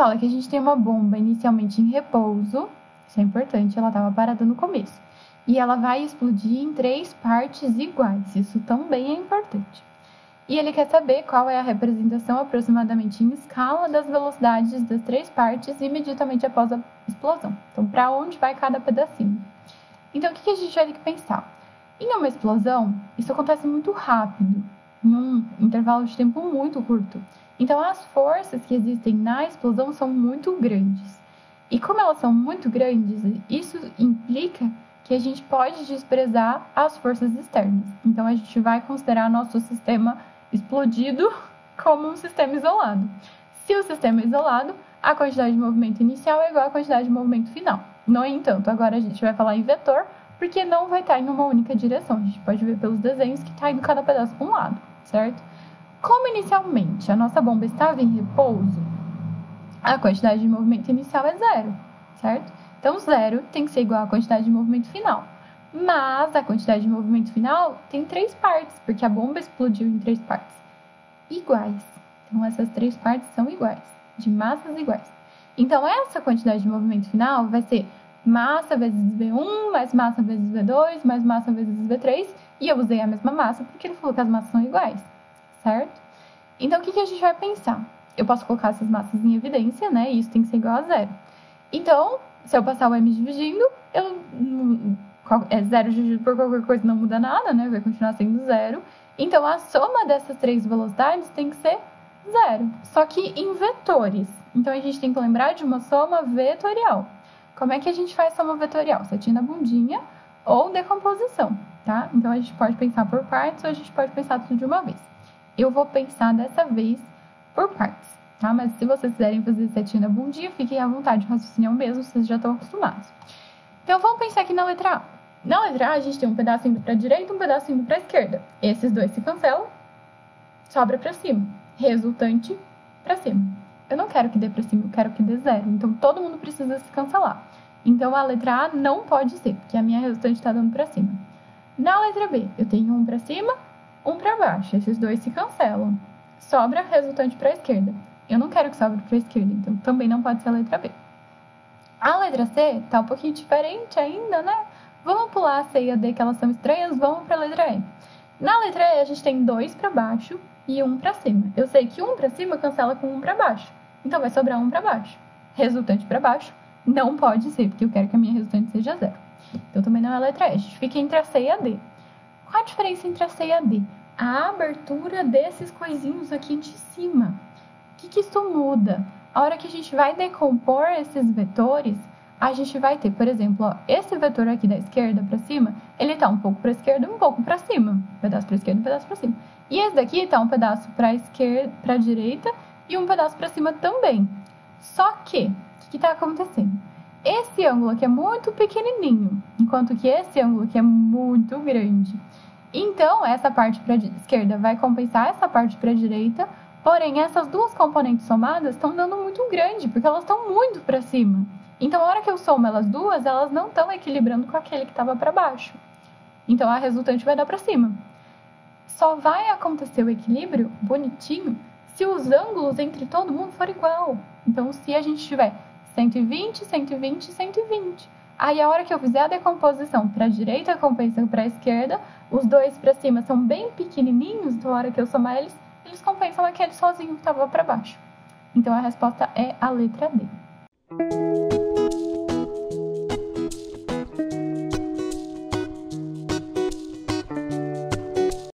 fala que a gente tem uma bomba inicialmente em repouso, isso é importante, ela estava parada no começo, e ela vai explodir em 3 partes iguais, isso também é importante. E ele quer saber qual é a representação aproximadamente em escala das velocidades das 3 partes imediatamente após a explosão. Então, para onde vai cada pedacinho? Então, o que a gente vai ter que pensar? Em uma explosão, isso acontece muito rápido, em um intervalo de tempo muito curto. Então, as forças que existem na explosão são muito grandes. E como elas são muito grandes, isso implica que a gente pode desprezar as forças externas. Então, a gente vai considerar nosso sistema explodido como um sistema isolado. Se o sistema é isolado, a quantidade de movimento inicial é igual à quantidade de movimento final. No entanto, agora a gente vai falar em vetor, porque não vai estar em uma única direção. A gente pode ver pelos desenhos que está indo cada pedaço para um lado, certo? Como inicialmente a nossa bomba estava em repouso, a quantidade de movimento inicial é 0, certo? Então, 0 tem que ser igual à quantidade de movimento final. Mas a quantidade de movimento final tem 3 partes, porque a bomba explodiu em 3 partes iguais. Então, essas 3 partes são iguais, de massas iguais. Então, essa quantidade de movimento final vai ser massa vezes V1, mais massa vezes V2, mais massa vezes V3, e eu usei a mesma massa porque ele falou que as massas são iguais, certo? Então, o que a gente vai pensar? Eu posso colocar essas massas em evidência, né? E isso tem que ser igual a 0. Então, se eu passar o M dividindo, 0 dividido por qualquer coisa não muda nada, né? Vai continuar sendo 0. Então, a soma dessas 3 velocidades tem que ser 0. Só que em vetores. Então, a gente tem que lembrar de uma soma vetorial. Como é que a gente faz soma vetorial? Setinha na bundinha ou decomposição, tá? Então, a gente pode pensar por partes ou a gente pode pensar tudo de uma vez. Eu vou pensar dessa vez por partes, tá? Mas se vocês quiserem fazer setinha na bundinha, fiquem à vontade, raciocínio mesmo, vocês já estão acostumados. Então, vamos pensar aqui na letra A. Na letra A, a gente tem um pedaço indo para a direita e um pedaço indo para a esquerda. Esses dois se cancelam, sobra para cima. Resultante para cima. Eu não quero que dê para cima, eu quero que dê 0. Então, todo mundo precisa se cancelar. Então, a letra A não pode ser, porque a minha resultante está dando para cima. Na letra B, eu tenho um para cima, um para baixo. Esses dois se cancelam. Sobra resultante para a esquerda. Eu não quero que sobre para a esquerda, então também não pode ser a letra B. A letra C está um pouquinho diferente ainda, né? Vamos pular a C e a D, que elas são estranhas, vamos para a letra E. Na letra E, a gente tem 2 para baixo e 1 para cima. Eu sei que 1 para cima cancela com 1 para baixo. Então, vai sobrar 1 para baixo. Resultante para baixo não pode ser, porque eu quero que a minha resultante seja 0. Então, também não é a letra E. A gente fica entre a C e a D. Qual a diferença entre a C e a D? A abertura desses coisinhos aqui de cima. O que isso muda? A hora que a gente vai decompor esses vetores, a gente vai ter, por exemplo, ó, esse vetor aqui da esquerda para cima, ele está um pouco para a esquerda e um pouco para cima. Um pedaço para a esquerda e um pedaço para cima. E esse daqui está um pedaço para a esquerda, para a direita e um pedaço para cima também. Só que, o que está acontecendo? Esse ângulo aqui é muito pequenininho, enquanto que esse ângulo aqui é muito grande. Então, essa parte para a esquerda vai compensar essa parte para a direita, porém, essas duas componentes somadas estão dando muito grande, porque elas estão muito para cima. Então, a hora que eu somo elas duas, elas não estão equilibrando com aquele que estava para baixo. Então, a resultante vai dar para cima. Só vai acontecer o equilíbrio bonitinho se os ângulos entre todo mundo for igual. Então, se a gente tiver 120, 120, 120. Aí, a hora que eu fizer a decomposição para a direita compensa para a esquerda, os dois para cima são bem pequenininhos, então a hora que eu somar eles compensam aquele sozinho que estava para baixo. Então, a resposta é a letra D.